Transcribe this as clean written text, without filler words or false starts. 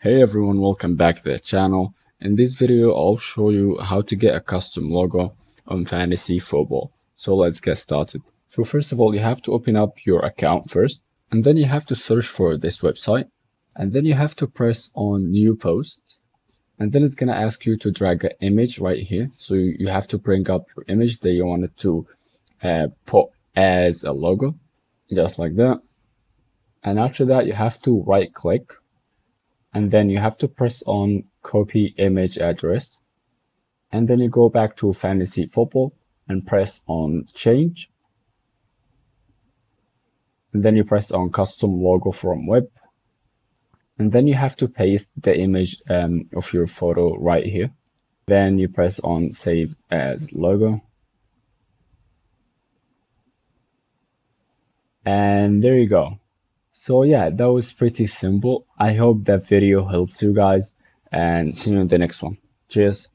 Hey everyone, welcome back to the channel. In this video, I'll show you how to get a custom logo on fantasy football. So let's get started. So first of all, you have to open up your account first, and then you have to search for this website, and then you have to press on new post, and then it's gonna ask you to drag an image right here. So you have to bring up your image that you wanted to put as a logo, just like that. And after that, you have to right click, and then you have to press on copy image address, and then you go back to fantasy football and press on change, and then you press on custom logo from web, and then you have to paste the image of your photo right here. Then you press on save as logo, and there you go. So yeah, that was pretty simple. I hope that video helps you guys, and see you in the next one. Cheers.